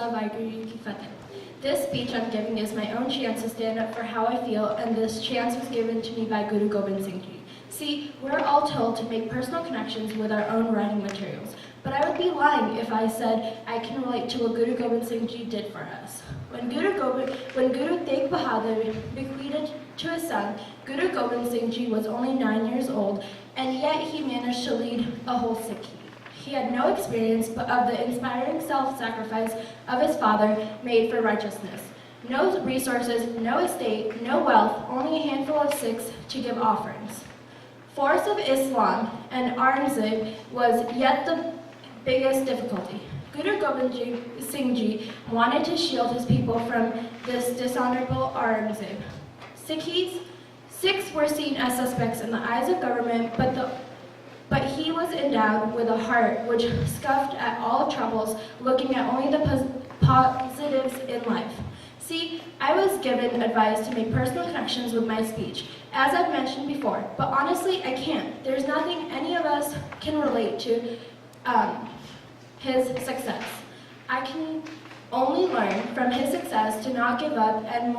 Khalsa Vaiguru Ki Fateh. This speech I'm giving is my own chance to stand up for how I feel, and this chance was given to me by Guru Gobind Singh Ji. See, we're all told to make personal connections with our own writing materials, but I would be lying if I said I can relate to what Guru Gobind Singh Ji did for us. When Guru Tegh Bahadur bequeathed to his son, Guru Gobind Singh Ji was only 9 years old, and yet he managed to lead a whole Sikhi. He had no experience but of the inspiring self-sacrifice of his father made for righteousness. No resources, no estate, no wealth, only a handful of Sikhs to give offerings. Force of Islam and Aurangzeb was yet the biggest difficulty. Guru Gobind Singh Ji wanted to shield his people from this dishonorable Aurangzeb. Sikhs were seen as suspects in the eyes of government, but he was endowed with a heart which scoffed at all troubles, looking at only the positives in life. See, I was given advice to make personal connections with my speech, as I've mentioned before, but honestly, I can't. There's nothing any of us can relate to his success. I can only learn from his success to not give up and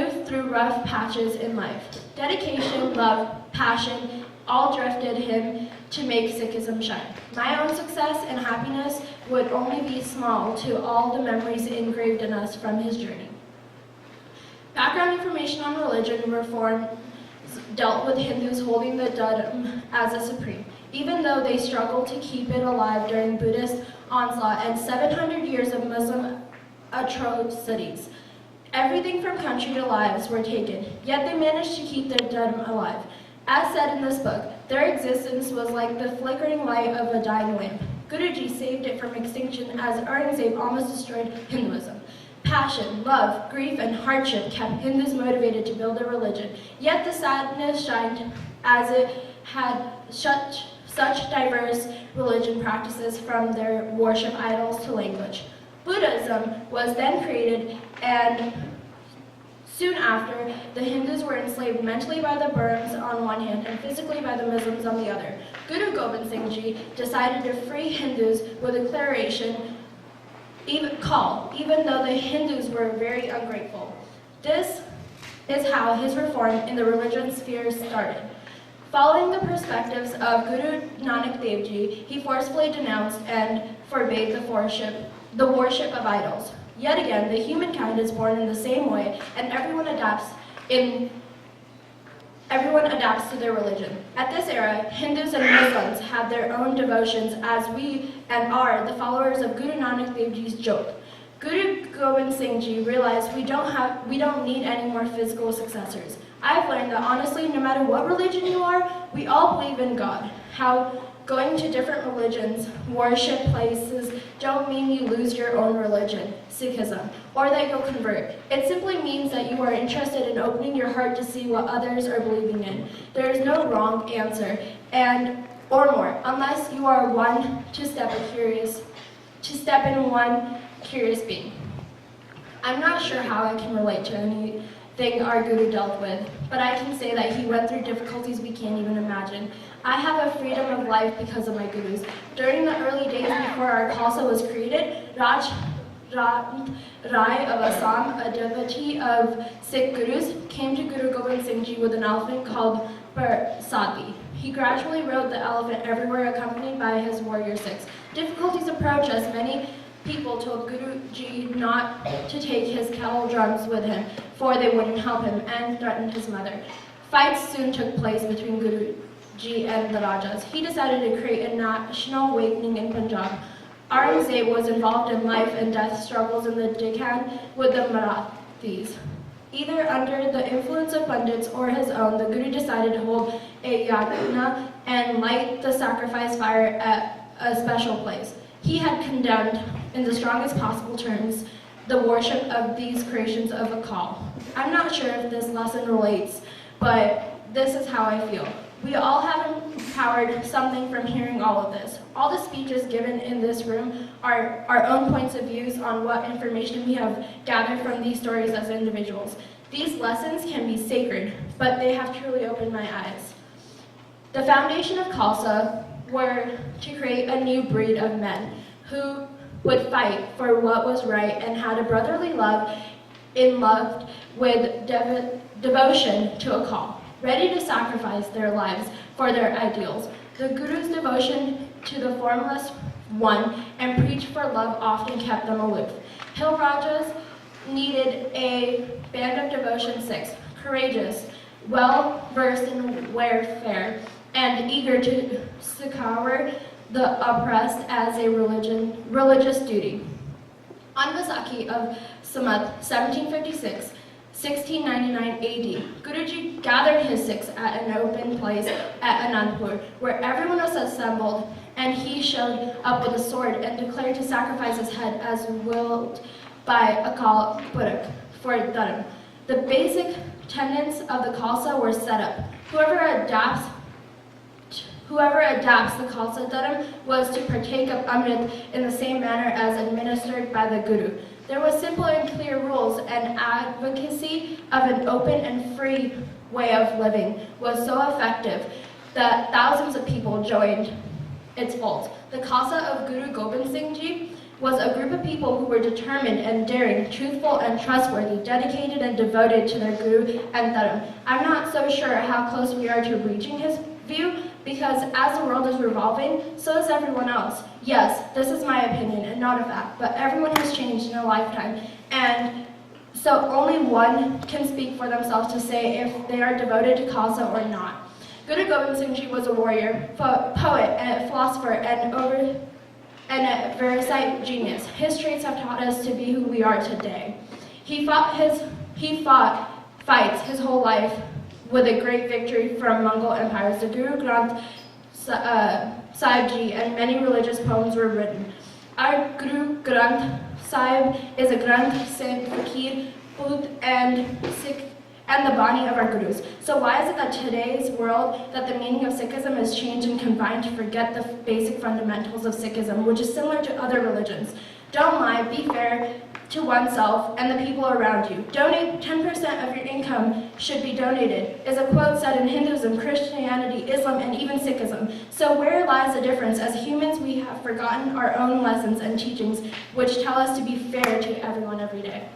move through rough patches in life. Dedication, love, passion, all drifted him to make Sikhism shine. My own success and happiness would only be small to all the memories engraved in us from his journey. Background information on religion reform dealt with Hindus holding the Dharma as a supreme, even though they struggled to keep it alive during Buddhist onslaught and 700 years of Muslim atrocities. Everything from country to lives were taken, yet they managed to keep their Dharma alive. As said in this book, their existence was like the flickering light of a dying lamp. Guruji saved it from extinction as Aurangzeb almost destroyed Hinduism. Passion, love, grief, and hardship kept Hindus motivated to build a religion, yet the sadness shined as it had such diverse religion practices, from their worship idols to language. Buddhism was then created, and soon after, the Hindus were enslaved mentally by the Burmans on one hand and physically by the Muslims on the other. Guru Gobind Singh Ji decided to free Hindus with a declaration call, even though the Hindus were very ungrateful. This is how his reform in the religion sphere started. Following the perspectives of Guru Nanak Dev Ji, he forcefully denounced and forbade the worship of idols. Yet again, the humankind is born in the same way, and everyone adapts to their religion. At this era, Hindus and Muslims have their own devotions, as we and are the followers of Guru Nanak Dev Ji's Jot. Guru Gobind Singh Ji realized we don't need any more physical successors. I've learned that honestly, no matter what religion you are, we all believe in God. How going to different religions, worship places, don't mean you lose your own religion, Sikhism, or that you'll convert. It simply means that you are interested in opening your heart to see what others are believing in. There is no wrong answer, or more, unless you are one to step in one curious being. I'm not sure how I can relate to anything our Guru dealt with, but I can say that he went through difficulties we can't even imagine. I have a freedom of life because of my Gurus. During the early days before our Khalsa was created, Raj Rai of Assam, a devotee of Sikh Gurus, came to Guru Gobind Singh Ji with an elephant called Sadvi. He gradually rode the elephant everywhere, accompanied by his warrior Sikhs. Difficulties approached as many people told Guruji not to take his kettle drums with him, for they wouldn't help him, and threatened his mother. Fights soon took place between Guruji and the Rajas. He decided to create a national awakening in Punjab. Aurangzeb was involved in life and death struggles in the Deccan with the Marathis. Either under the influence of Pandits or his own, the Guru decided to hold a yagna and light the sacrifice fire at a special place. He had condemned, in the strongest possible terms, the worship of these creations of a call. I'm not sure if this lesson relates, but this is how I feel. We all have empowered something from hearing all of this. All the speeches given in this room are our own points of views on what information we have gathered from these stories as individuals. These lessons can be sacred, but they have truly opened my eyes. The foundation of Khalsa were to create a new breed of men who would fight for what was right and had a brotherly love in loved with devotion to a call, ready to sacrifice their lives for their ideals. The Guru's devotion to the formless one and preach for love often kept them aloof. Hill Rajas needed a band of devotion 6, courageous, well-versed in warfare, and eager to succor the oppressed as a religious duty. On Vaisakhi of Samvat 1756, 1699 AD, Guruji gathered his Sikhs at an open place at Anandpur, where everyone was assembled, and he showed up with a sword and declared to sacrifice his head as willed by Akal Purakh for Dharam. The basic tenets of the Khalsa were set up. Whoever adapts the Khalsa Dharam was to partake of Amrit in the same manner as administered by the Guru. There was simple and clear rules, and advocacy of an open and free way of living was so effective that thousands of people joined its fold. The Khalsa of Guru Gobind Singh Ji was a group of people who were determined and daring, truthful and trustworthy, dedicated and devoted to their Guru and Dharam. I'm not so sure how close we are to reaching his view, because as the world is revolving, so is everyone else. Yes, this is my opinion and not a fact, but everyone has changed in a lifetime, and so only one can speak for themselves to say if they are devoted to Khalsa or not. Guru Gobind Singh Ji was a warrior, poet, and philosopher, and a veracite genius. His traits have taught us to be who we are today. He fights his whole life with a great victory from Mongol empires. The Guru Granth Sahib Ji and many religious poems were written. Our Guru Granth Sahib is a Granth, Sant, Fakir, Put, and Sikh, and the Bani of our Gurus. So why is it that today's world, that the meaning of Sikhism has changed and combined to forget the basic fundamentals of Sikhism, which is similar to other religions? Don't lie, be fair to oneself and the people around you. Donate 10% of your income should be donated, is a quote said in Hinduism, Christianity, Islam, and even Sikhism. So where lies the difference? As humans, we have forgotten our own lessons and teachings, which tell us to be fair to everyone every day.